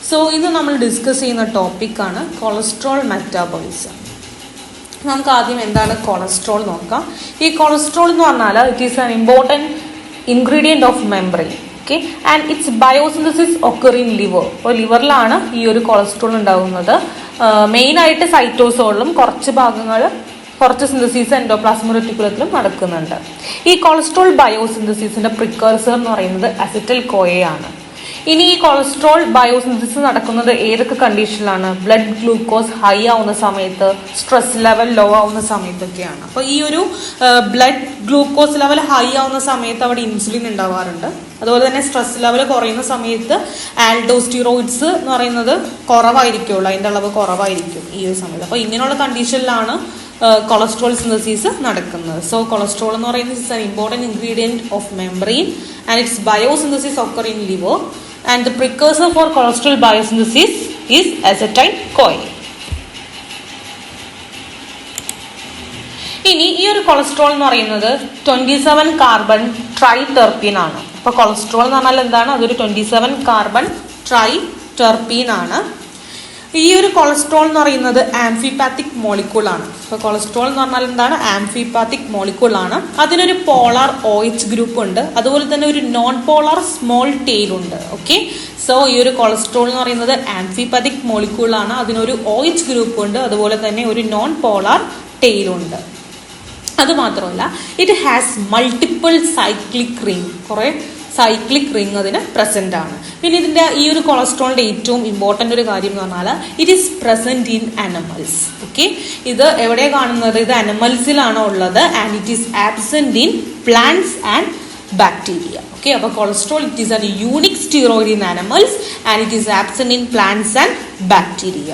So ഇന്ന് നമ്മൾ discuss ചെയ്യുന്ന ടോപ്പിക്കാണ് കൊളസ്ട്രോൾ മെറ്റാബോളിസം. നമുക്ക് ആദ്യം എന്താണ് കൊളസ്ട്രോൾ നോക്കാം. ഈ കൊളസ്ട്രോൾ എന്ന് പറഞ്ഞാൽ it is an important ingredient of membrane. Okay, and it's biosynthesis occur in liver. അപ്പോൾ ലിവറിലാണ് ഈ ഒരു കൊളസ്ട്രോൾ ഉണ്ടാകുന്നത്. മെയിനായിട്ട് സൈറ്റോസോളിലും കുറച്ച് സിന്തസിസ് എൻഡോപ്ലാസ്മിക് റെറ്റിക്കുലത്തിലും നടക്കുന്നുണ്ട്. ഈ കൊളസ്ട്രോൾ ബയോസിന്തസിസിന്റെ പ്രിക്കർസർ എന്ന് പറയുന്നത് അസറ്റൈൽ കോയയാണ്. ഇനി ഈ കൊളസ്ട്രോൾ ബയോസിന്തസിസ് നടക്കുന്നത് ഏതൊക്കെ കണ്ടീഷനിലാണ്? ബ്ലഡ് ഗ്ലൂക്കോസ് ഹൈ ആവുന്ന സമയത്ത്, സ്ട്രെസ് ലെവൽ ലോ ആവുന്ന സമയത്തൊക്കെയാണ്. അപ്പോൾ ഈ ഒരു ബ്ലഡ് ഗ്ലൂക്കോസ് ലെവൽ ഹൈ ആവുന്ന സമയത്ത് അവിടെ ഇൻസുലിൻ ഉണ്ടാവാറുണ്ട്. അതുപോലെ തന്നെ സ്ട്രെസ് ലെവൽ കുറയുന്ന സമയത്ത് ആൽഡോസ്റ്റിറോയിഡ്സ് എന്ന് പറയുന്നത് കുറവായിരിക്കുള്ളൂ, അതിൻ്റെ അളവ് കുറവായിരിക്കും ഈ ഒരു സമയത്ത്. അപ്പോൾ ഇങ്ങനെയുള്ള കണ്ടീഷനിലാണ് കൊളസ്ട്രോൾ സിന്തസിസ് നടക്കുന്നത്. സോ കൊളസ്ട്രോൾ എന്ന് പറയുന്നത് it's an important ingredient of membrane and it's biosynthesis occur in liver and the precursor for cholesterol biosynthesis is acetyl CoA. ഇനി ഈ ഒരു കൊളസ്ട്രോൾ എന്ന് പറയുന്നത് 27 കാർബൺ ട്രൈ ടെർപ്പീൻ ആണ്. അപ്പോൾ കൊളസ്ട്രോൾ എന്ന് പറഞ്ഞാൽ എന്താണ്? അതൊരു 27 കാർബൺ ട്രൈ ടെർപ്പീൻ ആണ്. ഈ ഒരു കൊളസ്ട്രോൾ എന്ന് പറയുന്നത് ആംഫിപാത്തിക് മോളിക്യൂൾ ആണ്. അപ്പോൾ കൊളസ്ട്രോൾ എന്ന് പറഞ്ഞാൽ എന്താണ്? ആംഫിപാത്തിക് മോളിക്യൂൾ ആണ്. അതിനൊരു പോളാർ OH ഗ്രൂപ്പ് ഉണ്ട്, അതുപോലെ തന്നെ ഒരു നോൺ പോളാർ സ്മോൾ ടെയിൽ ഉണ്ട്. ഓക്കെ, സോ ഈ ഒരു കൊളസ്ട്രോൾ എന്ന് പറയുന്നത് ആംഫിപാത്തിക് മോളിക്യൂൾ ആണ്, അതിനൊരു OH ഗ്രൂപ്പ് ഉണ്ട്, അതുപോലെ തന്നെ ഒരു നോൺ പോളാർ ടെയിൽ ഉണ്ട്. അതുമാത്രമല്ല it has multiple cyclic ring, കുറേ സൈക്ലിക് റിംഗ് അതിന് പ്രസന്റ് ആണ്. പിന്നെ ഇതിന്റെ ഈ ഒരു കൊളസ്ട്രോളിന്റെ ഏറ്റവും ഇമ്പോർട്ടൻ്റ് ഒരു കാര്യം എന്ന് പറഞ്ഞാൽ it is present in animals. Okay, ഇത് എവിടെയാണ് കാണുന്നത്? ഇത് അനിമൽസിലാണ് ഉള്ളത് and it is absent in plants and bacteria. Okay, അപ്പോൾ cholesterol it is an unique steroid in animals and it is absent in plants and bacteria.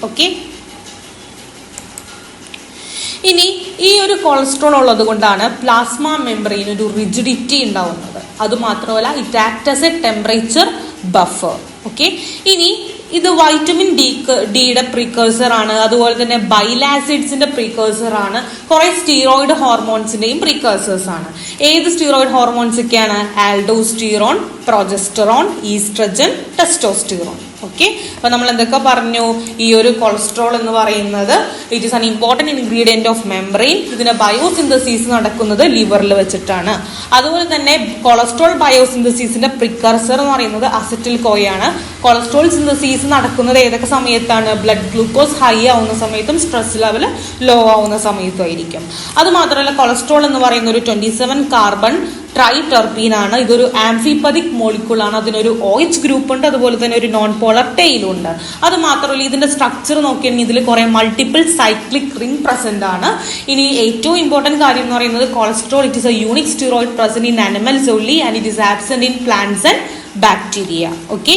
Okay, ഇനി ഈ ഒരു കൊളസ്ട്രോൾ ഉള്ളത് കൊണ്ടാണ് പ്ലാസ്മ മെംബ്രെയിൻ ഒരു റിജിഡിറ്റി ഉണ്ടാവുന്നത്. അതുമാത്രമല്ല it act as A temperature buffer. Okay, ഇനി ഇത് വൈറ്റമിൻ ഡിയുടെ പ്രീകേഴ്സർ ആണ്, അതുപോലെ തന്നെ ബൈൽ ആസിഡ്സിന്റെ പ്രീകേഴ്സർ ആണ്, കുറെ സ്റ്റീറോയിഡ് ഹോർമോൺസിന്റെയും പ്രീകേഴ്സേഴ്സ് ആണ്. ഏത് സ്റ്റീറോയിഡ് ഹോർമോൺസ് ഒക്കെയാണ്? Aldosterone, progesterone, oestrogen, testosterone. Okay, അപ്പൊ നമ്മൾ എന്തൊക്കെ പറഞ്ഞു? ഈ ഒരു കൊളസ്ട്രോൾ എന്ന് പറയുന്നത് it is an important ingredient of membrane. ഇതിന്റെ ബയോസിന്തസിസ് നടക്കുന്നത് ലിവറിൽ വെച്ചിട്ടാണ്. അതുപോലെ തന്നെ കൊളസ്ട്രോൾ ബയോസിന്തസിസിന്റെ പ്രിക്കർസർ എന്ന് പറയുന്നത് അസറ്റൈൽ കോയാണ്. കൊളസ്ട്രോൾ സിന്തസിസ് നടക്കുന്നത് ഏതൊക്കെ സമയത്താണ്? ബ്ലഡ് ഗ്ലൂക്കോസ് ഹൈ ആവുന്ന സമയത്തും സ്ട്രെസ് ലെവൽ ലോ ആവുന്ന സമയത്തും ആയിരിക്കും. അതുമാത്രമല്ല കൊളസ്ട്രോൾ എന്ന് പറയുന്ന ഒരു 27 കാർബൺ ട്രൈ ടെർപ്പീൻ ആണ്. ഇതൊരു ആംഫിപാത്തിക് മോളിക്യൂൾ ആണ്, അതിനൊരു OH ഗ്രൂപ്പ് ഉണ്ട്, അതുപോലെ തന്നെ ഒരു നോൺ പോളർ ടെയിൽ ഉണ്ട്. അത് മാത്രമല്ല ഇതിന്റെ സ്ട്രക്ചർ നോക്കിയാണെങ്കിൽ ഇതിൽ കുറെ മൾട്ടിപ്പിൾ സൈക്ലിക് റിംഗ് പ്രസന്റ് ആണ്. ഇനി ഏറ്റവും ഇമ്പോർട്ടൻറ്റ് കാര്യം എന്ന് പറയുന്നത് cholesterol it is A unique steroid present in animals only and it is absent in plants and bacteria. Okay,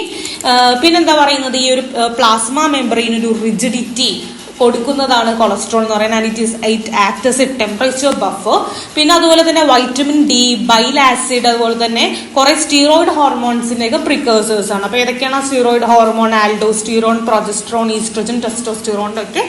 പിന്നെന്താ പറയുന്നത്? ഈ ഒരു പ്ലാസ്മ മെംബ്രെയിൻ ഒരു റിജിഡിറ്റി കൊടുക്കുന്നതാണ് കൊളസ്ട്രോൾ എന്ന് പറയുന്നത്. It act as A temperature buffer. പിന്നെ അതുപോലെ തന്നെ വൈറ്റമിൻ ഡി, ബൈൽ ആസിഡ്, അതുപോലെ തന്നെ കുറെ സ്റ്റീറോയിഡ് ഹോർമോൺസിന്റെ ഒക്കെ പ്രിക്കേഴ്സേഴ്സ് ആണ്. അപ്പോൾ ഏതൊക്കെയാണ് steroid hormone? Aldosterone, progesterone, oestrogen, ടെസ്റ്റോസ്റ്റിറോണിന്റെ ഒക്കെ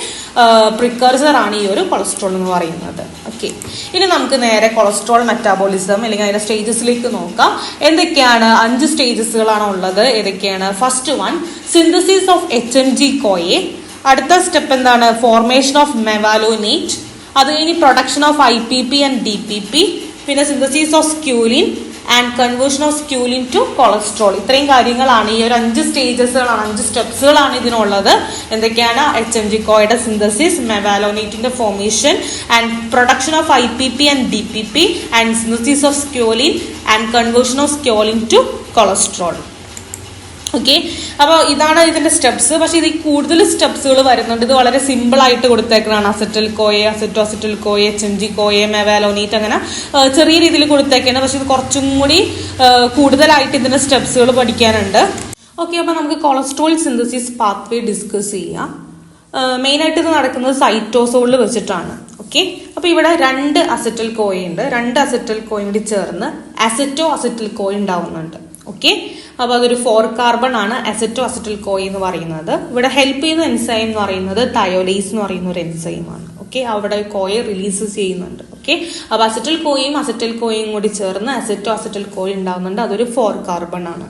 പ്രിക്കേഴ്സർ ആണ് ഈ ഒരു കൊളസ്ട്രോൾ എന്ന് പറയുന്നത്. ഓക്കെ, ഇനി നമുക്ക് നേരെ കൊളസ്ട്രോൾ മെറ്റാബോളിസം അല്ലെങ്കിൽ അതിന്റെ സ്റ്റേജസിലേക്ക് നോക്കാം. എന്തൊക്കെയാണ്? 5 സ്റ്റേജസുകളാണ് ഉള്ളത്. ഏതൊക്കെയാണ്? First one synthesis of HMG കോയെ. അടുത്ത സ്റ്റെപ്പ് എന്താണ്? Formation of mevalonate. അത് കഴിഞ്ഞ് production of IPP and DPP. പിന്നെ synthesis of squalene and conversion of squalene to cholesterol. ഇത്രയും കാര്യങ്ങളാണ് ഈ ഒരു 5 സ്റ്റേജസുകളാണ്, 5 സ്റ്റെപ്സുകളാണ് ഇതിനുള്ളത്. എന്തൊക്കെയാണ്? HMG കോയുടെ സിന്തസിസ്, മെവാലോനേറ്റിന്റെ formation and production of IPP and DPP and synthesis of squalene and conversion of squalene to cholesterol. Okay, അപ്പോൾ ഇതാണ് ഇതിന്റെ സ്റ്റെപ്സ്. പക്ഷെ ഇതിൽ കൂടുതൽ സ്റ്റെപ്സുകൾ വരുന്നുണ്ട്. ഇത് വളരെ സിമ്പിൾ ആയിട്ട് കൊടുത്തേക്കുന്നതാണ്. അസറ്റൈൽ കോയെ, അസറ്റോഅസറ്റൈൽ കോയെ, HMG കോയെ, മെവാലോനേറ്റ്, അങ്ങനെ ചെറിയ രീതിയിൽ കൊടുത്തേക്കാണ്. പക്ഷെ ഇത് കുറച്ചും കൂടി കൂടുതലായിട്ട് ഇതിന്റെ സ്റ്റെപ്സുകൾ പഠിക്കാനുണ്ട്. ഓക്കെ, അപ്പോൾ നമുക്ക് കൊളസ്ട്രോൾ സിന്തസിസ് പാത്വേ ഡിസ്കസ് ചെയ്യാം. മെയിനായിട്ട് ഇത് നടക്കുന്നത് സൈറ്റോസോളിൽ വെച്ചിട്ടാണ്. ഓക്കെ, അപ്പോൾ ഇവിടെ 2 അസറ്റൈൽ കോയ ഉണ്ട്. 2 അസറ്റൈൽ കോയും കൂടി ചേർന്ന് അസറ്റൈൽ കോയ ഉണ്ടാവുന്നുണ്ട്. ഓക്കെ, അപ്പോൾ അതൊരു 4 കാർബൺ ആണ് അസറ്റൈൽ കോയ എന്ന് പറയുന്നത്. ഇവിടെ ഹെൽപ്പ് ചെയ്യുന്ന എൻസൈം എന്ന് പറയുന്നത് തയോലേസ് എന്ന് പറയുന്ന ഒരു എൻസൈമാണ്. ഓക്കെ, അവിടെ കോയെ റിലീസ് ചെയ്യുന്നുണ്ട്. ഓക്കെ, അപ്പോൾ അസറ്റൈൽ കോയും കൂടി ചേർന്ന് അസറ്റൈൽ കോയ ഉണ്ടാവുന്നുണ്ട്. അതൊരു 4 കാർബൺ ആണ്.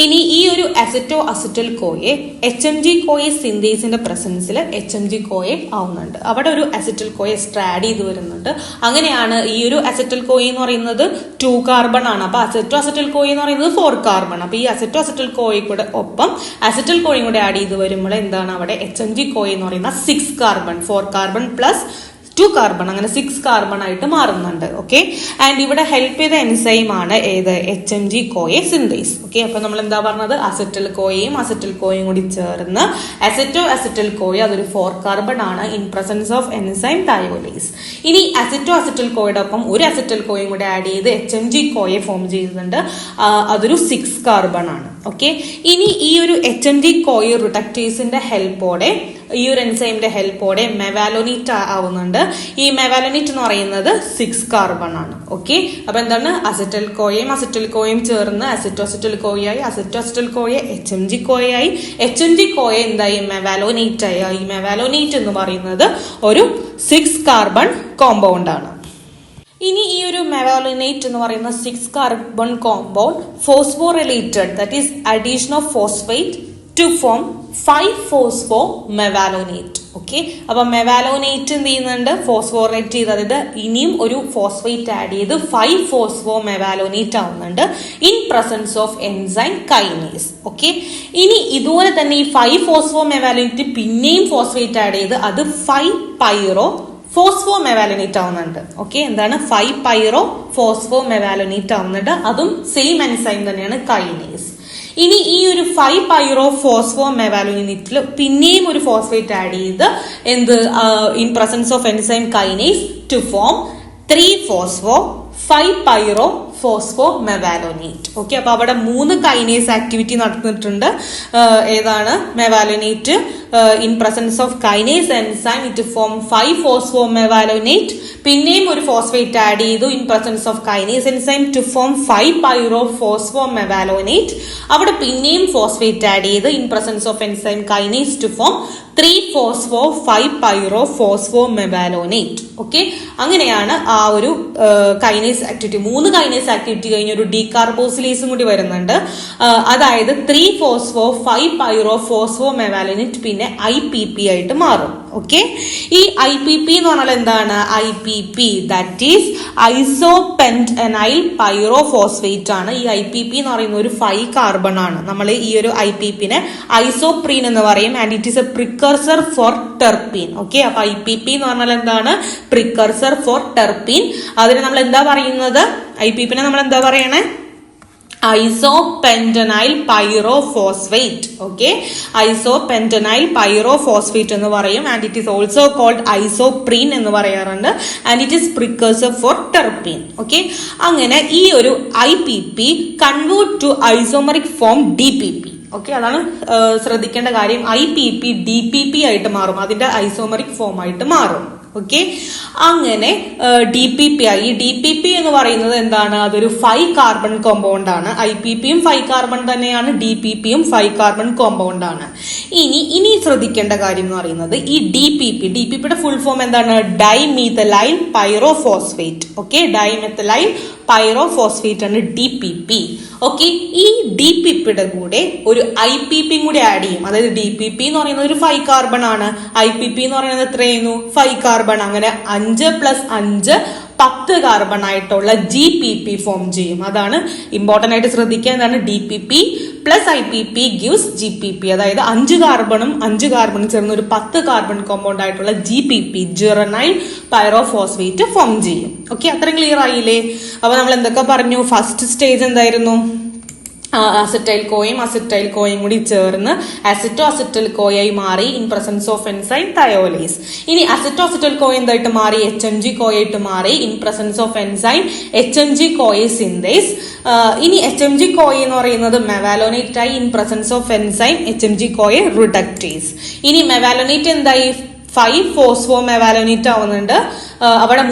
ഇനി ഈ ഒരു അസറ്റോ അസിറ്റൽ കോയെ HMG കോയെ സിന്തേസിന്റെ പ്രസൻസിൽ HMG കോയെ ആവുന്നുണ്ട്. അവിടെ ഒരു അസിറ്റൽ കോയെ എക്സ്ട്രാ ആഡ് ചെയ്ത് വരുന്നുണ്ട്. അങ്ങനെയാണ് ഈ ഒരു അസറ്റൽ കോയെ എന്ന് പറയുന്നത് 2 കാർബൺ ആണ്. അപ്പൊ അസറ്റോ അസിറ്റൽ കോയെ എന്ന് പറയുന്നത് 4 കാർബൺ. അപ്പൊ ഈ അസറ്റോ അസിറ്റൽ കോയെ കൂടെ ഒപ്പം അസിറ്റൽ കോയും കൂടെ ആഡ് ചെയ്ത് വരുമ്പോൾ എന്താണ് അവിടെ HMG കോയെ എന്ന് പറയുന്ന 6 കാർബൺ, 4 കാർബൺ പ്ലസ് 2 കാർബൺ, അങ്ങനെ 6 കാർബൺ ആയിട്ട് മാറുന്നുണ്ട്. ഓക്കെ, ആൻഡ് ഇവിടെ ഹെൽപ്പ് ചെയ്ത എൻസൈം ആണ് ഏത് HMG കോയെ സിന്തേസ്. ഓക്കെ, അപ്പൊ നമ്മൾ എന്താ പറഞ്ഞത്, അസറ്റൽ കോയും കൂടി ചേർന്ന് അസറ്റോ അസിറ്റൽ കോയ അതൊരു 4 കാർബൺ ആണ് in presence of enzyme thiolase. ഇനി അസറ്റോ അസിറ്റൽ കോയുടെ ഒപ്പം ഒരു അസറ്റൽ കോയും കൂടി ആഡ് ചെയ്ത് HMG കോയെ ഫോം ചെയ്യുന്നുണ്ട്. അതൊരു 6 കാർബൺ ആണ്. ഓക്കെ, ഇനി ഈ ഒരു HMG കോയ റിഡക്റ്റേഴ്സിന്റെ ഹെൽപ്പോടെ, ഈ ഒരു എൻസൈമിന്റെ ഹെൽപ്പോടെ മെവാലോനേറ്റ് ആവുന്നുണ്ട്. ഈ മെവാലോനേറ്റ് എന്ന് പറയുന്നത് 6 കാർബൺ ആണ്. ഓക്കെ, അപ്പൊ എന്താണ്, അസറ്റൽ കോയും ചേർന്ന് അസറ്റോ അസിറ്റൽ കോയായി, അസറ്റോ അസിറ്റൽ കോയ HMG കോയായി, HMG കോയ എന്തായി, മെവാലോനേറ്റ് ആയി. ഈ മെവാലോനേറ്റ് എന്ന് പറയുന്നത് ഒരു 6 കാർബൺ കോമ്പൗണ്ട് ആണ്. ഇനി ഈ ഒരു മെവാലോനേറ്റ് എന്ന് പറയുന്ന 6 carbon compound phosphorylated, that is addition of phosphate to form 5-phosphor mevalonate. Okay, അപ്പൊ മെവാലോനേറ്റ് എന്ത് ചെയ്യുന്നുണ്ട്, ഫോസ്ഫോറേറ്റ് ചെയ്ത്, അതായത് ഇനിയും ഒരു ഫോസ്ഫേറ്റ് ആഡ് ചെയ്ത് 5-phosphor മെവാലോനേറ്റ് ആവുന്നുണ്ട് in presence of enzyme kinase. Okay, ഇനി ഇതുപോലെ തന്നെ ഈ 5-phosphor മെവാലോനേറ്റ് പിന്നെയും ഫോസ്ഫേറ്റ് ആഡ് ചെയ്ത് അത് 5-pyro ഫോസ്ഫോ മെവാലോനേറ്റ് ആവുന്നുണ്ട്. ഓക്കെ, എന്താണ് 5-pyro ഫോസ്ഫോ മെവാലോനേറ്റ് ആവുന്നുണ്ട്. അതും സെയിം എൻസൈം തന്നെയാണ്, കൈനേസ്. ഇനി ഈ ഒരു 5-pyro ഫോസ്ഫോ മെവാലോനേറ്റിൽ പിന്നെയും ഒരു ഫോസ്ഫേറ്റ് ആഡ് ചെയ്ത് എന്ത്, in presence of enzyme kinase to form 3-phosphor 5-pyro phospho mevalonate. Okay, അപ്പൊ അവിടെ 3 കൈനേസ് ആക്ടിവിറ്റി നടന്നിട്ടുണ്ട്. ഏതാണ്, mevalonate in presence of kinase enzyme it form 5-phosphor mevalonate, പിന്നെയും ഒരു ഫോസ്ഫേറ്റ് ആഡ് ചെയ്തു in presence of kinase enzyme to form 5-pyro phospho mevalonate. അവിടെ പിന്നെയും phosphate add ചെയ്ത് in presence of enzyme kinase to form 3-phosphor 5-pyro phospho mevalonate. Okay, അങ്ങനെയാണ് ആ ഒരു kinase activity. 3 kinase activity കഴിഞ്ഞ ഒരു ഡീകാർബോസിലേസും കൂടി വരുന്നുണ്ട്. അതായത് 3-phosphor 5-pyro ഫോസ്ഫോ മെവാലോനേറ്റ് പിന്നെ IPP ആയിട്ട് മാറും. ഓക്കെ, ഈ IPP എന്ന് പറഞ്ഞാൽ എന്താണ്, IPP ദാറ്റ് ഈസ് ഐസോപെന്റനൈൽ പൈറോഫോസ്ഫേറ്റ് ആണ്. ഈ IPP എന്ന് പറയുന്ന ഒരു 5 കാർബൺ ആണ്. നമ്മൾ ഈ ഒരു IPP-നെ ഐസോപ്രീൻ എന്ന് പറയും, and it is a precursor for terpene. Okay, അപ്പൊ IPP എന്ന് പറഞ്ഞാൽ എന്താണ്, പ്രിക്കർസർ ഫോർ ടെർപീൻ. അതിന് നമ്മൾ എന്താ പറയുന്നത്, IPP-നെ നമ്മൾ എന്താ പറയണേ, isopentenyl pyrophosphate. Okay, isopentenyl pyrophosphate എന്ന് പറയും, and it is also called isoprene എന്ന് പറയാറുണ്ട്, and it is precursor for terpene. Okay, അങ്ങനെ ഈ ഒരു IPP convert to isomeric form DPP. Okay, അതാണ് ശ്രദ്ധിക്കേണ്ട കാര്യം. IPP DPP ആയിട്ട് മാറും, അതിന്റെ ഐസോമറിക് ഫോം ആയിട്ട് മാറും. ഓക്കെ, അങ്ങനെ DPP ആയി. ഈ DPP എന്ന് പറയുന്നത് എന്താണ്, അതൊരു 5 കാർബൺ കോമ്പൗണ്ട് ആണ്. IPP-യും 5 കാർബൺ തന്നെയാണ്, DPP-യും 5 കാർബൺ കോമ്പൗണ്ട് ആണ്. ഇനി ശ്രദ്ധിക്കേണ്ട കാര്യം എന്ന് പറയുന്നത് ഈ DPP-യുടെ ഫുൾ ഫോം എന്താണ്, dimethyl pyrophosphate. Okay, dimethyl pyrophosphate ആണ് DPP. ഓക്കെ, ഈ DPP-യുടെ കൂടെ ഒരു IPP കൂടി ആഡ് ചെയ്യും. അതായത് DPP എന്ന് പറയുന്നത് ഒരു 5 കാർബൺ ആണ്, IPP എന്ന് പറയുന്നത് എത്രയായിരുന്നു, 5 കാർബൺ. അങ്ങനെ 5 + 5 10 കാർബൺ ആയിട്ടുള്ള GPP ഫോം ചെയ്യും. അതാണ് ഇമ്പോർട്ടന്റ് ആയിട്ട് ശ്രദ്ധിക്കുക. എന്താണ്, DPP + IPP gives GPP. അതായത് 5 കാർബണും ചേർന്ന് ഒരു 10 കാർബൺ കോമ്പൗണ്ട് ആയിട്ടുള്ള GPP, ജെറനൈൽ പൈറോഫോസ്ഫേറ്റ് ഫോം ചെയ്യും. ഓക്കെ, അത്രയും ക്ലിയർ ആയില്ലേ? അപ്പൊ നമ്മൾ എന്തൊക്കെ പറഞ്ഞു, ഫസ്റ്റ് സ്റ്റേജ് എന്തായിരുന്നു, അസറ്റൈൽ കോയും കൂടി ചേർന്ന് അസറ്റോ അസിറ്റൽ കോയായി മാറി in presence of enzyme thiolase. ഇനി അസറ്റോ അസിറ്റൽ കോയ എന്തായിട്ട് മാറി, HMG കോയായിട്ട് മാറി in presence of enzyme HMG CoA synthase. ഇനി HMG കോയ എന്ന് പറയുന്നത് മെവാലോനേറ്റ് ആയി in presence of enzyme HMG CoA reductase. ഇനി മെവാലോനേറ്റ് എന്തായി, 5-phosphor മെവാലോനേറ്റ് ആവുന്നുണ്ട്. അവിടെ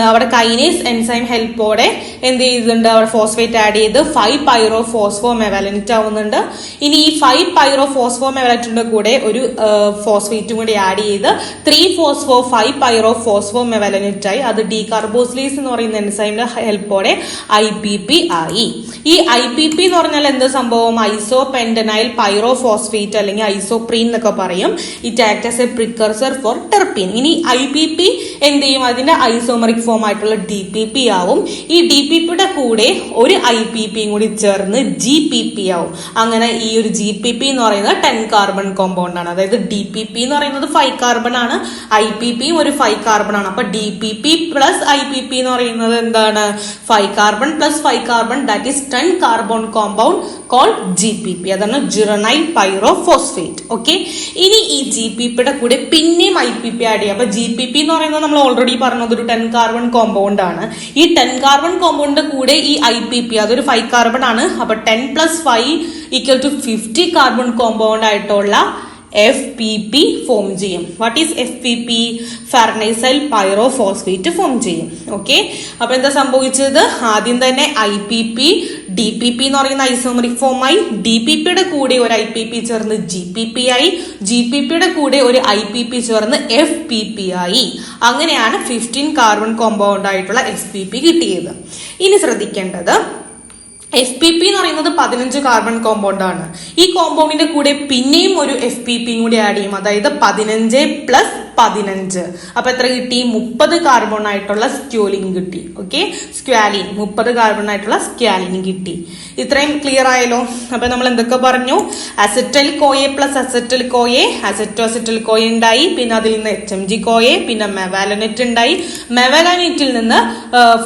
അവിടെ കൈനേസ് എൻസൈം ഹെൽപ്പോടെ എന്ത് ചെയ്തിട്ടുണ്ട്, അവിടെ ഫോസ്ഫേറ്റ് ആഡ് ചെയ്ത് 5-pyro ഫോസ്ഫോ മെവാലോനേറ്റ് ആവുന്നുണ്ട്. ഇനി ഈ 5-pyro ഫോസ്ഫോ മെവാലോനേറ്റിന്റെ കൂടെ ഒരു ഫോസ്ഫേറ്റും കൂടി ആഡ് ചെയ്ത് 3-phosphor 5-pyro ഫോസ്ഫോ മെവാലോനേറ്റ് ആയി. അത് ഡീകാർബോസിലേസ് എന്ന് പറയുന്ന എൻസൈമിന്റെ ഹെൽപ്പോടെ IPP ആയി. ഈ IPP എന്ന് പറഞ്ഞാൽ എന്ത് സംഭവം? ഐസോപെന്റനൈൽ പൈറോഫോസ്ഫേറ്റ് അല്ലെങ്കിൽ ഐസോപ്രീൻ എന്നൊക്കെ പറയും. It act as a precursor for terpene. ഇനി IPP എന്ത് ചെയ്യും? അതിന്റെ ഐസോമറിക് ഫോം ആയിട്ടുള്ള DPP ആവും. ഈ DPPയുടെ കൂടെ ഒരു IPP കൂടി ചേർന്ന് GPP ആവും. അങ്ങനെ ഈ ഒരു GPP എന്ന് പറയുന്നത് 10 കാർബൺ കോമ്പൗണ്ട് ആണ്. അതായത് DPP എന്ന് പറയുന്നത് 5 കാർബൺ ആണ്, IPP ഒരു 5 കാർബൺ ആണ്. അപ്പൊ DPP പ്ലസ് IPP എന്ന് പറയുന്നത് എന്താണ്? 5 carbon plus 5 carbon, that is 10 carbon compound called GPP. അതാണ് ജിറനൈൽ പൈറോഫോസ്ഫേറ്റ്. ഓക്കെ, ഇനി ഈ GPPയുടെ കൂടെ പിന്നെയും IPP ആഡ് ചെയ്യാം. അപ്പൊ GPP എന്ന് പറയുന്നത് നമ്മൾ ഓൾറെഡി പറഞ്ഞത് ഒരു 10 കാർബൺ കോമ്പൗണ്ട് ആണ്. ഈ 10 കാർബൺ കോമ്പൗണ്ടിന്റെ കൂടെ ഈ IPP അതൊരു 5 കാർബൺ ആണ്. അപ്പൊ 10 plus 5 equal to 50 carbon compound ആയിട്ടുള്ള FPP ഫോം ചെയ്യും. What is FPP? Farnesyl pyrophosphate form ചെയ്യും. ഓക്കെ, അപ്പൊ എന്താ സംഭവിച്ചത്? ആദ്യം തന്നെ IPP DPP എന്ന് പറയുന്ന ഐസോമറിക് ഫോം ആയി, DPPയുടെ കൂടെ ഒരു IPP ചേർന്ന് GPP ആയി, GPPയുടെ കൂടെ ഒരു IPP ചേർന്ന് FPP ആയി. അങ്ങനെയാണ് 15 കാർബൺ കോമ്പൗണ്ട് ആയിട്ടുള്ള FPP കിട്ടിയത്. ഇനി ശ്രദ്ധിക്കേണ്ടത്, FPP എന്ന് പറയുന്നത് 15 കാർബൺ കോമ്പൗണ്ട് ആണ്. ഈ കോമ്പൗണ്ടിന്റെ കൂടെ പിന്നെയും ഒരു FPP കൂടി ആഡ് ചെയ്യും. അതായത് 15 പ്ലസ് 15. അപ്പൊ എത്ര കിട്ടി? 30 കാർബൺ ആയിട്ടുള്ള സ്ക്വാലിൻ കിട്ടി. ഓക്കെ, സ്ക്വാലിൻ 30 കാർബൺ ആയിട്ടുള്ള സ്ക്വാലിൻ കിട്ടി. ഇത്രയും ക്ലിയർ ആയല്ലോ? അപ്പൊ നമ്മൾ എന്തൊക്കെ പറഞ്ഞു? അസറ്റൈൽ കോയെ പ്ലസ് അസറ്റൈൽ കോയെ, അസറ്റോഅസറ്റൈൽ കോയെ ഉണ്ടായി. പിന്നെ അതിൽ നിന്ന് HMG കോയെ, പിന്നെ മെവാലനറ്റ് ഉണ്ടായി. മെവാലനറ്റിൽ നിന്ന്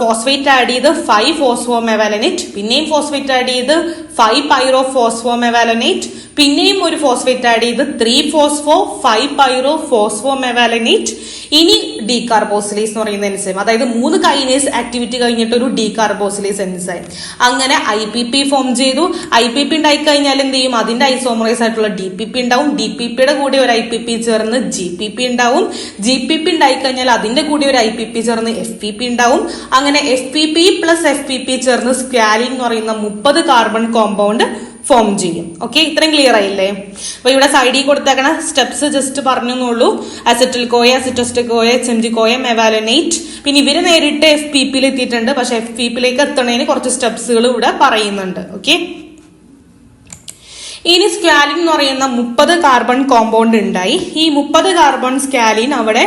ഫോസ്ഫേറ്റ് ആഡ് ചെയ്ത് 5 ഫോസ്ഫോ മെവാലനറ്റ്, പിന്നെയും ഫോസ്ഫേറ്റ് ആഡ് ചെയ്ത് 5 പൈറോ ഫോസ്ഫോ മെവാലനേറ്റ്, പിന്നെയും ഒരു ഫോസ്ഫേറ്റ് ആഡ് ചെയ്ത് 3 ഫോസ്ഫോ 5 പൈറോ ഫോസ്ഫോ മെവാലനേറ്റ്. ഇനി ഡീകാർബോസിലേസ് എന്ന് പറയുന്ന എൻസൈം, അതായത് 3 കൈനേസ് ആക്ടിവിറ്റി കഴിഞ്ഞിട്ട് ഒരു ഡീകാർബോസിലേസ് എൻസൈം. അങ്ങനെ IPP ഫോം ചെയ്തു. IPP ഉണ്ടായി കഴിഞ്ഞാൽ എന്ത് ചെയ്യും? അതിന്റെ ഐസോമറൈസ് ആയിട്ടുള്ള DPP ഉണ്ടാവും. DPPയുടെ കൂടെ ഒരു IPP ചേർന്ന് GPP ഉണ്ടാവും. GPP ഉണ്ടായി കഴിഞ്ഞാൽ അതിന്റെ കൂടെ ഒരു IPP ചേർന്ന് FPP ഉണ്ടാവും. അങ്ങനെ FPP പ്ലസ് FPP ചേർന്ന് സ്ക്വാലിൻ എന്ന് പറയുന്ന 30 കാർബൺ കോമ്പൗണ്ട് ഫോം ചെയ്യും. ഓക്കെ, ഇത്രയും ക്ലിയർ ആയില്ലേ? അപ്പൊ ഇവിടെ സൈഡിൽ കൊടുത്തേക്കണ സ്റ്റെപ്സ് ജസ്റ്റ് പറഞ്ഞെന്നുള്ളൂ. Acetyl CoA, acetoacetyl CoA, HMG CoA, mevalonate. പിന്നെ ഇവര് നേരിട്ട് FPPയിൽ എത്തിയിട്ടുണ്ട്. പക്ഷെ FPPയിലേക്ക് എത്തണതിന് കുറച്ച് സ്റ്റെപ്സുകൾ ഇവിടെ പറയുന്നുണ്ട്. ഓക്കെ, ഇനി സ്ക്വാലിൻ എന്ന് പറയുന്ന 30 കാർബൺ കോമ്പൗണ്ട് ഉണ്ടായി. ഈ 30 കാർബൺ സ്ക്വാലിൻ അവിടെ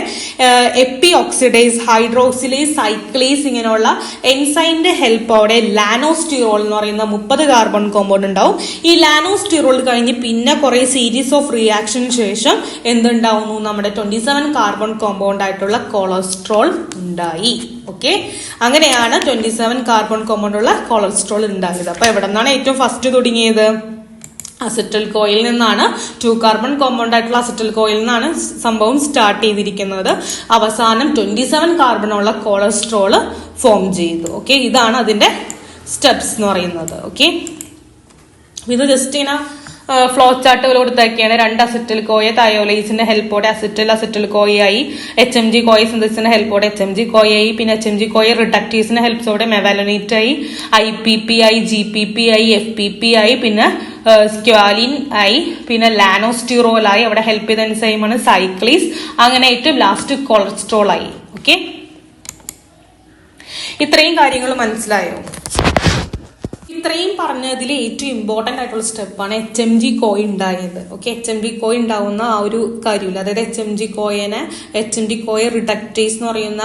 എപ്പി ഓക്സിഡൈസ്, ഹൈഡ്രോക്സിലേസ്, സൈക്ലേസ് ഇങ്ങനെയുള്ള എൻസൈമിന്റെ ഹെൽപ്പോടെ ലാനോസ്റ്റിറോൾ എന്ന് പറയുന്ന 30 കാർബൺ കോമ്പൗണ്ട് ഉണ്ടാവും. ഈ ലാനോസ്റ്റിറോൾ കഴിഞ്ഞ് പിന്നെ കുറെ സീരീസ് ഓഫ് റിയാക്ഷന് ശേഷം എന്തുണ്ടാവുന്നു? നമ്മുടെ 27 കാർബൺ കോമ്പൗണ്ട് ആയിട്ടുള്ള കൊളസ്ട്രോൾ ഉണ്ടായി. ഓക്കെ, അങ്ങനെയാണ് 27 കാർബൺ കോമ്പൗണ്ട് ഉള്ള കൊളസ്ട്രോൾ ഉണ്ടായത്. അപ്പൊ എവിടെ നിന്നാണ് ഏറ്റവും ഫസ്റ്റ് തുടങ്ങിയത്? അസറ്റൽ കോയിൽ നിന്നാണ്. 2 കാർബൺ കോമ്പൗണ്ട് ആയിട്ടുള്ള അസറ്റൽ കോയിൽ നിന്നാണ് സംഭവം സ്റ്റാർട്ട് ചെയ്തിരിക്കുന്നത്. അവസാനം 27 കാർബൺ ഉള്ള കൊളസ്ട്രോള് ഫോം ചെയ്തു. ഓക്കെ, ഇതാണ് അതിന്റെ സ്റ്റെപ്സ് എന്ന് പറയുന്നത്. ഓക്കെ, ഇത് ജസ്റ്റ് ഇങ്ങനെ ഫ്ലോ ചാർട്ട് പോലെ കൊടുത്തേക്കാണ്. 2 acetyl Koya തയോലൈസിന്റെ ഹെൽപ്പോടെ acetyl കോയായി, HMG Koya സിന്തസിന്റെ ഹെൽപ്പോടെ HMG കോയായി, പിന്നെ HMG കോയ റിഡക്റ്റീസിന്റെ ഹെൽപ്സോടെ മെവാലനേറ്റ് ആയി, IPP ആയി, GPP ആയി, FPP ആയി, പിന്നെ സ്ക്വാലിൻ ആയി, പിന്നെ ലാനോസ്റ്റിറോൾ ആയി. അവിടെ ഹെൽപ്പ് ചെയ്ത എൻസൈമാണ് സൈക്ലീസ്. അങ്ങനെ ഏറ്റവും ലാസ്റ്റ് കൊളസ്ട്രോൾ ആയി. ഓക്കെ, ഇത്രയും കാര്യങ്ങൾ മനസ്സിലായോ? ഇത്രയും പറഞ്ഞതിൽ ഏറ്റവും ഇമ്പോർട്ടന്റ് ആയിട്ടുള്ള സ്റ്റെപ്പാണ് HMG കോയ ഉണ്ടായത്. ഓക്കെ, HMG കോയ ഉണ്ടാവുന്ന ആ ഒരു കാര്യമില്ല. അതായത് HMG കോയനെ HMG കോയ റിഡക്റ്റേസ് എന്ന് പറയുന്ന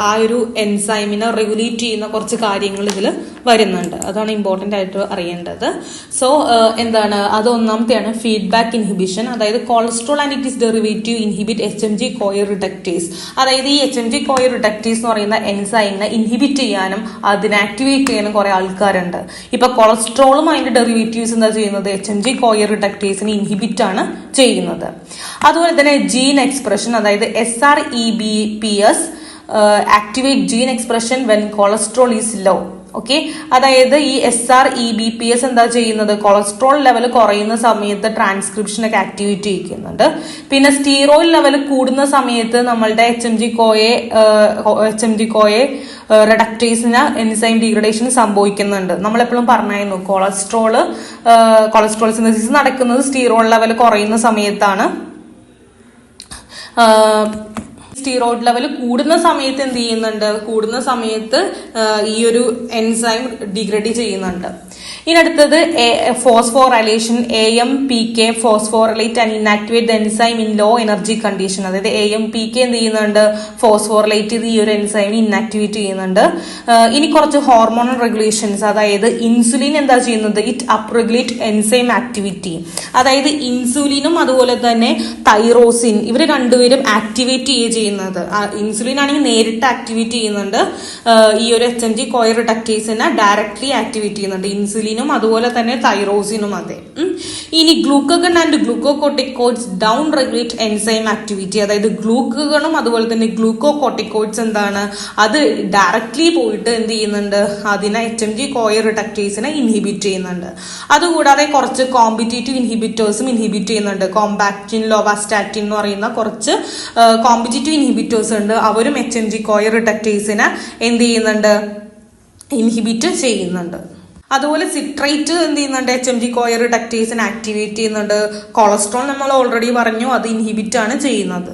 ആ ഒരു എൻസൈമിനെ റെഗുലേറ്റ് ചെയ്യുന്ന കുറച്ച് കാര്യങ്ങൾ ഇതിൽ വരുന്നുണ്ട്. അതാണ് ഇമ്പോർട്ടന്റ് ആയിട്ട് അറിയേണ്ടത്. സോ എന്താണ് അത്? ഒന്നാമത്തെയാണ് ഫീഡ്ബാക്ക് ഇൻഹിബിഷൻ. അതായത് cholesterol and it is derivative inhibit HMG CoA reductase. അതായത് ഈ HMG കോയ റിഡക്റ്റേസ് എന്ന് പറയുന്ന എൻസൈമിനെ ഇൻഹിബിറ്റ് ചെയ്യാനും അതിനെ ആക്ടിവേറ്റ് ചെയ്യാനും കുറെ ആൾക്കാരുണ്ട്. ഇപ്പൊ കൊളസ്ട്രോളും അതിന്റെ ഡെറിവേറ്റീവ്സ് എന്താ ചെയ്യുന്നത്? HMG കോയ റിഡക്റ്റേസിനെ ഇൻഹിബിറ്റ് ആണ് ചെയ്യുന്നത്. അതുപോലെ തന്നെ ജീൻ എക്സ്പ്രഷൻ, അതായത് SREBPS activate gene expression when cholesterol is low. Okay, അതായത് ഈ SREBPS എന്താ ചെയ്യുന്നത്? കൊളസ്ട്രോൾ ലെവൽ കുറയുന്ന സമയത്ത് ട്രാൻസ്ക്രിപ്ഷൻ ഒക്കെ ആക്ടിവേറ്റ് ചെയ്യിക്കുന്നുണ്ട്. പിന്നെ സ്റ്റീറോയിഡ് ലെവൽ കൂടുന്ന സമയത്ത് നമ്മളുടെ HMG കോയെ റിഡക്റ്റേസിന് എൻസൈം ഡീഗ്രഡേഷൻ സംഭവിക്കുന്നുണ്ട്. നമ്മളെപ്പോഴും പറഞ്ഞായിരുന്നു കൊളസ്ട്രോൾ സിന്തസിസ് നടക്കുന്നത് സ്റ്റീറോയിഡ് ലെവൽ കുറയുന്ന സമയത്താണ്. സ്റ്റീറോയിഡ് ലെവൽ കൂടുന്ന സമയത്ത് എന്ത് ചെയ്യുന്നുണ്ട്, കൂടുന്ന സമയത്ത് ഈ ഒരു എൻസൈം ഡിഗ്രേഡ് ചെയ്യുന്നുണ്ട്. ഇനി അടുത്തത് phosphorylation, AMPK phosphorylate and inactivate the enzyme in low energy condition. അതായത് AMPK എന്ത് ചെയ്യുന്നുണ്ട്, ഫോസ്ഫോറൈലേറ്റ് ചെയ്ത് ഈ ഒരു എൻസൈമിനെ ഇനാക്ടിവേറ്റ് ചെയ്യുന്നുണ്ട്. ഇനി കുറച്ച് ഹോർമോണൽ റെഗുലേഷൻസ്, അതായത് ഇൻസുലിൻ എന്താ ചെയ്യുന്നത്, it up regulate enzyme activity. അതായത് ഇൻസുലിനും അതുപോലെ തന്നെ തൈറോസിൻ ഇവർ രണ്ടുപേരും ആക്ടിവേറ്റ് ചെയ്യുന്നത്. ഇൻസുലിൻ ആണെങ്കിൽ നേരിട്ട് ആക്ടിവേറ്റ് ചെയ്യുന്നുണ്ട്, ഈ ഒരു HMG-CoA റിഡക്റ്റേസിനെ ഡയറക്ട്ലി ആക്ടിവേറ്റ് ചെയ്യുന്നുണ്ട്, ഇൻസുലിനും അതുപോലെ തന്നെ തൈറോസിനും. അതെ. ഇനി glucagon and glucocorticoids down regulate enzyme activity. അതായത് ഗ്ലൂക്കഗണും അതുപോലെ തന്നെ ഗ്ലൂക്കോകോർട്ടിക്കോയിഡ്സ് എന്താണ്, അത് ഡയറക്ട്ലി പോയിട്ട് എന്ത് ചെയ്യുന്നുണ്ട്, അതിനെ HMG-CoA റിഡക്റ്റേസിനെ ഇൻഹിബിറ്റ് ചെയ്യുന്നുണ്ട്. അതുകൂടാതെ കുറച്ച് കോമ്പറ്റേറ്റീവ് ഇൻഹിബിറ്റേഴ്സും ഇൻഹിബിറ്റ് ചെയ്യുന്നുണ്ട്. കോമ്പാക്റ്റിൻ, ലോവാസ്റ്റാറ്റിൻ എന്ന് പറയുന്ന കുറച്ച് കോമ്പറ്റേറ്റീവ് ഇൻഹിബിറ്റേഴ്സ് ഉണ്ട്, അവരും HMG-CoA റിഡക്റ്റേസിനെ എന്ത് ചെയ്യുന്നുണ്ട്, ഇൻഹിബിറ്റ് ചെയ്യുന്നുണ്ട്. അതുപോലെ സിട്രേറ്റ് എന്ത് ചെയ്യുന്നുണ്ട്, HMG-CoA റിഡക്റ്റേസിനെ ആക്ടിവേറ്റ് ചെയ്യുന്നുണ്ട്. കൊളസ്ട്രോൾ നമ്മൾ ഓൾറെഡി പറഞ്ഞു, അത് ഇൻഹിബിറ്റ് ആണ് ചെയ്യുന്നത്.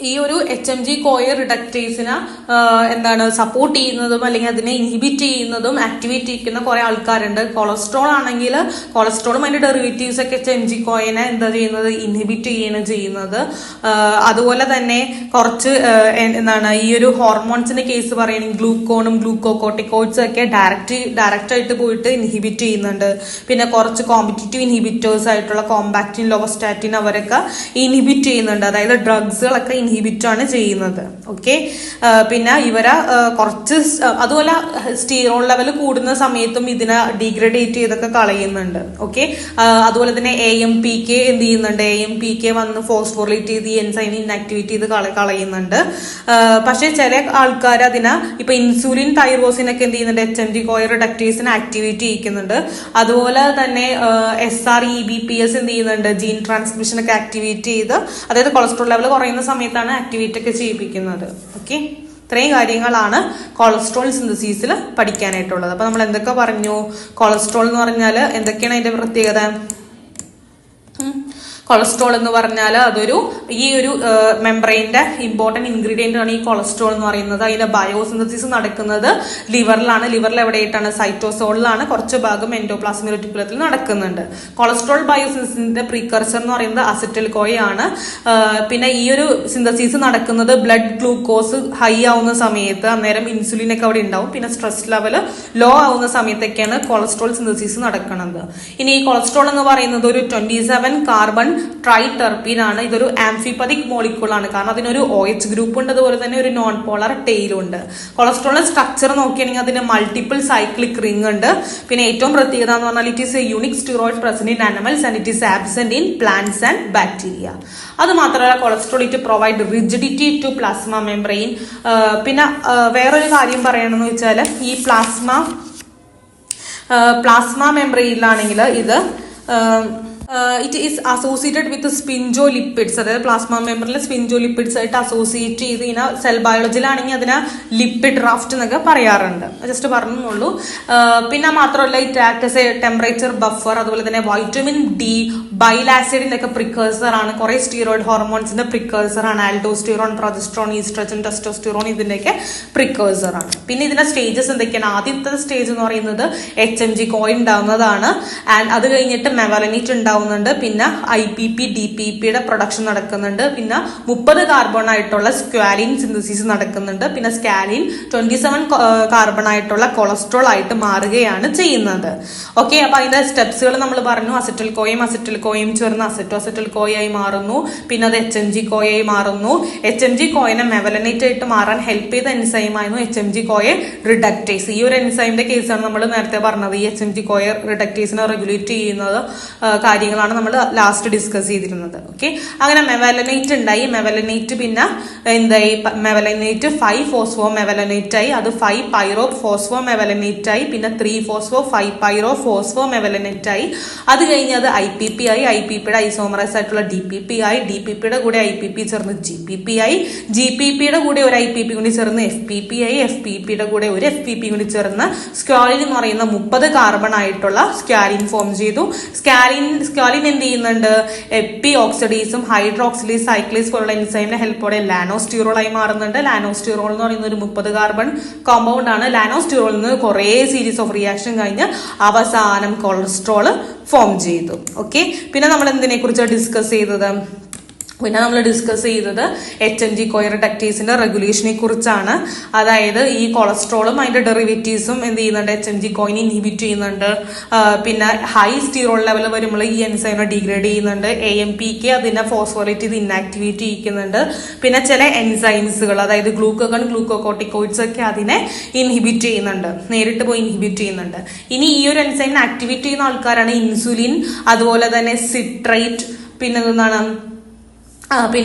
ഈ ഒരു HMG-CoA റിഡക്റ്റേസിനെ എന്താണ് സപ്പോർട്ട് ചെയ്യുന്നതും അല്ലെങ്കിൽ അതിനെ ഇൻഹിബിറ്റ് ചെയ്യുന്നതും ആക്ടിവേറ്റ് ചെയ്യുന്ന കുറെ ആൾക്കാരുണ്ട്. കൊളസ്ട്രോൾ ആണെങ്കിൽ കൊളസ്ട്രോളും അതിന്റെ ഡെറിവേറ്റീവ്സ് ഒക്കെ HMG-CoA എന്താ ചെയ്യുന്നത്, ഇൻഹിബിറ്റ് ചെയ്യുകയാണ് ചെയ്യുന്നത്. അതുപോലെ തന്നെ കുറച്ച് എന്താണ് ഈ ഒരു ഹോർമോൺസിന്റെ കേസ് പറയുകയാണെങ്കിൽ ഗ്ലൂക്കോണും ഗ്ലൂക്കോകോർട്ടിക്കോയിഡ്സും ഒക്കെ ഡയറക്റ്റ് ആയിട്ട് പോയിട്ട് ഇൻഹിബിറ്റ് ചെയ്യുന്നുണ്ട്. പിന്നെ കുറച്ച് കോമ്പറ്റേറ്റീവ് ഇൻഹിബിറ്റേഴ്സ് ആയിട്ടുള്ള കോമ്പാക്റ്റിൻ, ലോവസ്റ്റാറ്റിൻ അവരൊക്കെ ഇൻഹിബിറ്റ് ചെയ്യുന്നുണ്ട്. അതായത് ഡ്രഗ്സുകളൊക്കെ ഇൻഹിബിറ്റ് ആണ് ചെയ്യുന്നത്. ഓക്കെ. പിന്നെ ഇവരെ കുറച്ച് അതുപോലെ സ്റ്റീറോയിഡ് ലെവൽ കൂടുന്ന സമയത്തും ഇതിനെ ഡീഗ്രഡേറ്റ് ചെയ്തൊക്കെ കളയുന്നുണ്ട്. ഓക്കെ. അതുപോലെ തന്നെ AMPK എന്ത് ചെയ്യുന്നുണ്ട്, AMPK വന്ന് ഫോസ്ഫോറിലേറ്റ് ചെയ്ത് ഈ എൻസൈമിനെ ഇനാക്ടിവേറ്റ് ചെയ്ത് കളയുന്നുണ്ട്. പക്ഷെ ചില ആൾക്കാർ അതിനെ ഇപ്പൊ ഇൻസുലിൻ, തൈറോസിനൊക്കെ എന്ത് ചെയ്യുന്നുണ്ട്, HMG-CoA റിഡക്റ്റേസിനെ ആക്ടിവേറ്റ് ചെയ്യിക്കുന്നുണ്ട്. അതുപോലെ തന്നെ SREBPS എന്ത് ചെയ്യുന്നുണ്ട്, ജീൻ ട്രാൻസ്ക്രിപ്ഷൻ ഒക്കെ ആക്ടിവേറ്റ് ചെയ്ത്, അതായത് കൊളസ്ട്രോൾ ലെവൽ കുറയുന്ന സമയത്താണ് ആക്ടിവേറ്റ് ഒക്കെ ചെയ്യിപ്പിക്കുന്നത്. ഓക്കെ. ഇത്രയും കാര്യങ്ങളാണ് കൊളസ്ട്രോൾ സിന്തസിസിൽ പഠിക്കാനായിട്ടുള്ളത്. അപ്പൊ നമ്മൾ എന്തൊക്കെ പറഞ്ഞു, കൊളസ്ട്രോൾ എന്ന് പറഞ്ഞാൽ എന്തൊക്കെയാണ് അതിന്റെ പ്രത്യേകത? കൊളസ്ട്രോൾ എന്ന് പറഞ്ഞാൽ അതൊരു ഈ ഒരു മെംബ്രെയിന്റെ ഇമ്പോർട്ടന്റ് ഇൻഗ്രീഡിയന്റ് ആണ് ഈ കൊളസ്ട്രോൾ എന്ന് പറയുന്നത്. അതിന്റെ ബയോസിന്തസിസ് നടക്കുന്നത് ലിവറിലാണ്. ലിവറിൽ എവിടെയായിട്ടാണ്, സൈറ്റോസോളിലാണ്. കുറച്ച് ഭാഗം എൻഡോപ്ലാസ്മിക് റെറ്റിക്കുലത്തിൽ നടക്കുന്നുണ്ട്. കൊളസ്ട്രോൾ ബയോസിന്തസിന്റെ പ്രീകർസർ എന്ന് പറയുന്നത് അസറ്റൈൽ-CoA ആണ്. പിന്നെ ഈ ഒരു സിന്തസിസ് നടക്കുന്നത് ബ്ലഡ് ഗ്ലൂക്കോസ് ഹൈ ആവുന്ന സമയത്ത്, അന്നേരം ഇൻസുലിൻ ഒക്കെ അവിടെ ഉണ്ടാവും. പിന്നെ സ്ട്രെസ് ലെവൽ ലോ ആവുന്ന സമയത്തൊക്കെയാണ് കൊളസ്ട്രോൾ സിന്തസിസ് നടക്കുന്നത്. ഇനി ഈ കൊളസ്ട്രോൾ എന്ന് പറയുന്നത് ഒരു 27 കാർബൺ ട്രൈടെർപ്പീൻ ആണ്. ഇതൊരു ആംഫിപ്പതിക് മോളിക്യൂൾ ആണ്, കാരണം അതിനൊരു OH ഗ്രൂപ്പ് ഉണ്ട്, അതുപോലെ തന്നെ ഒരു നോൺ പോളർ ടെയിലും ഉണ്ട്. കൊളസ്ട്രോളിന്റെ സ്ട്രക്ചർ നോക്കുകയാണെങ്കിൽ അതിന് മൾട്ടിപ്പിൾ സൈക്ലിക് റിംഗ് ഉണ്ട്. പിന്നെ ഏറ്റവും പ്രത്യേകത എന്ന് പറഞ്ഞാൽ it is a unique steroid present in animals and it is absent in plants and bacteria. അത് മാത്രമല്ല cholesterol it provide rigidity to plasma membrane. പിന്നെ വേറൊരു കാര്യം പറയണമെന്ന് വെച്ചാൽ ഈ പ്ലാസ്മ മെംബ്രെയിനിലാണെങ്കിൽ ഇത് it is associated with sphingolipids. അതായത് പ്ലാസ്മ മെമ്പറിൽ സ്പിൻജോലിപ്പിഡ്സ് ആയിട്ട് അസോസിയേറ്റ് ചെയ്ത് ഇങ്ങനെ സെൽ ബയോളജിയിലാണെങ്കിൽ അതിനെ ലിപ്പിഡ് റാഫ്റ്റ് എന്നൊക്കെ പറയാറുണ്ട്. ജസ്റ്റ് പറഞ്ഞുള്ളൂ. പിന്നെ മാത്രമല്ല it act as A temperature buffer. അതുപോലെ തന്നെ വൈറ്റമിൻ ഡി, ബൈൽ ആസിഡിന്റെ ഒക്കെ പ്രിക്കേഴ്സർ ആണ്. കുറെ സ്റ്റീറോയിഡ് ഹോർമോൺസിന്റെ പ്രിക്കേഴ്സർ ആണ്. ആൽഡോസ്റ്റിറോൺ, പ്രൊജസ്ട്രോൺ, ഈസ്ട്രജൻ, ടെസ്റ്റോസ്റ്റിറോൺ ഇതിന്റെയൊക്കെ പ്രിക്കേഴ്സർ ആണ്. പിന്നെ ഇതിന്റെ സ്റ്റേജസ് എന്തൊക്കെയാണ്? ആദ്യത്തെ സ്റ്റേജ് എന്ന് പറയുന്നത് HMG-CoA ഉണ്ടാവുന്നതാണ്. ആൻഡ് അത് കഴിഞ്ഞിട്ട് മെവലനൈറ്റ് ഉണ്ടാവുന്നുണ്ട്. പിന്നെ IPP, DPPയുടെ പ്രൊഡക്ഷൻ നടക്കുന്നുണ്ട്. പിന്നെ 30 കാർബൺ ആയിട്ടുള്ള സ്ക്വാലിൻ സിന്തസിസ് നടക്കുന്നുണ്ട്. പിന്നെ സ്കാലിൻ 27 കാർബൺ ആയിട്ടുള്ള കൊളസ്ട്രോൾ ആയിട്ട് മാറുകയാണ് ചെയ്യുന്നത്. ഓക്കെ. അപ്പൊ അതിന്റെ സ്റ്റെപ്സുകൾ നമ്മൾ പറഞ്ഞു. അസറ്റൈൽ-CoAയും ചേർന്ന് അസറ്റോ-അസറ്റൈൽ-CoA ആയി മാറുന്നു. പിന്നെ അത് HMG-CoA ആയി മാറുന്നു. HMG-CoAനെ മെവലനൈറ്റ് ആയിട്ട് മാറാൻ ഹെൽപ്പ് ചെയ്ത എൻസൈം ആയിരുന്നു HMG-CoA റിഡക്റ്റേസ്. ഈ ഒരു എൻസൈമിന്റെ കേസാണ് നമ്മൾ നേരത്തെ പറഞ്ഞത്. ഈ HMG-CoA റിഡക്റ്റേസിനെ റെഗുലേറ്റ് ചെയ്യുന്നത് കാര്യങ്ങളാണ് നമ്മൾ ലാസ്റ്റ് ഡിസ്കസ് ചെയ്തിരുന്നത്. ഓക്കെ. അങ്ങനെ മെവലനൈറ്റ് ഉണ്ടായി. മെവലനൈറ്റ് പിന്നെ എന്തായി? മെവലനൈറ്റ് 5-ഫോസ്ഫോ മെവലനൈറ്റ് ആയി. അത് 5-പൈറോ-ഫോസ്ഫോ മെവലനൈറ്റ് ആയി. പിന്നെ 3-ഫോസ്ഫോ 5-പൈറോ-ഫോസ്ഫോ മെവലനൈറ്റ് ആയി. അത് കഴിഞ്ഞ് അത് IPP ആയി. IPPയുടെ ഐസോമറൈസ് ആയിട്ടുള്ള DPP ആയി. DPPയുടെ കൂടെ IPP ചേർന്ന് GPP ആയി. GPPയുടെ കൂടെ ഒരു IPP കൂടി ചേർന്ന് FPP ആയി. FPPയുടെ കൂടെ ഒരു FPP കൂടി ചേർന്ന് സ്ക്വാലിൻ എന്ന് പറയുന്ന 30 കാർബൺ ആയിട്ടുള്ള സ്ക്വാലിൻ ഫോം ചെയ്തു. സ്ക്വാലിൻ സ്കാലിൻ എന്ത് ചെയ്യുന്നുണ്ട്? എപ്പി ഓക്സിഡീസും ഹൈഡ്രോക്സിലീസ് സൈക്ലേസ് പോലുള്ള എൻസൈമിന്റെ ഹെൽപ്പോടെ ലാനോസ്റ്റിറോളായി മാറുന്നുണ്ട്. ലാനോസ്റ്റിറോൾ എന്ന് പറയുന്ന ഒരു 30 കാർബൺ കോമ്പൗണ്ട് ആണ്. ലാനോസ്റ്റിറോളിൽ നിന്ന് കുറേ സീരീസ് ഓഫ് റിയാക്ഷൻ കഴിഞ്ഞ് അവസാനം കൊളസ്ട്രോൾ ഫോം ചെയ്തു. ഓക്കെ, പിന്നെ നമ്മൾ എന്തിനെ കുറിച്ച് ഡിസ്കസ് ചെയ്തത്? HMG CoA reductaseന്റെ റെഗുലേഷനെ കുറിച്ചാണ്. അതായത് ഈ കൊളസ്ട്രോളും അതിന്റെ ഡെറിവേറ്റീവ്സും എന്ത് ചെയ്യുന്നുണ്ട്? HMG CoA ഇൻഹിബിറ്റ് ചെയ്യുന്നുണ്ട്. പിന്നെ ഹൈ സ്റ്റീറോൾ ലെവൽ വരുമ്പോൾ ഈ എൻസൈമിനെ ഡിഗ്രേഡ് ചെയ്യുന്നുണ്ട്. AMPK അതിനെ ഫോസ്ഫോറേറ്റ് ചെയ്ത് ഇന്നാക്ടിവേറ്റ് ചെയ്യിക്കുന്നുണ്ട്. പിന്നെ ചില എൻസൈംസുകൾ, അതായത് ഗ്ലൂക്കോഗൺ, ഗ്ലൂക്കോകോർട്ടിക്കോയിഡ്സ് ഒക്കെ അതിനെ ഇൻഹിബിറ്റ് ചെയ്യുന്നുണ്ട്, നേരിട്ട് പോയി ഇൻഹിബിറ്റ് ചെയ്യുന്നുണ്ട്. ഇനി ഈ ഒരു എൻസൈമിനെ ആക്ടിവേറ്റ് ചെയ്യുന്ന ആൾക്കാരാണ് ഇൻസുലിൻ, അതുപോലെ തന്നെ സിട്രേറ്റ്, പിന്നെ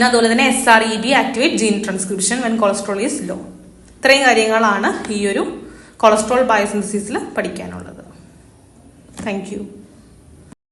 അതുപോലെ തന്നെ SREB, activate gene transcription when cholesterol is low. ഇത്രയും കാര്യങ്ങളാണ് ഈ ഒരു കൊളസ്ട്രോൾ ബയോസിന്തസിസിൽ പഠിക്കാനുള്ളത്. Thank U.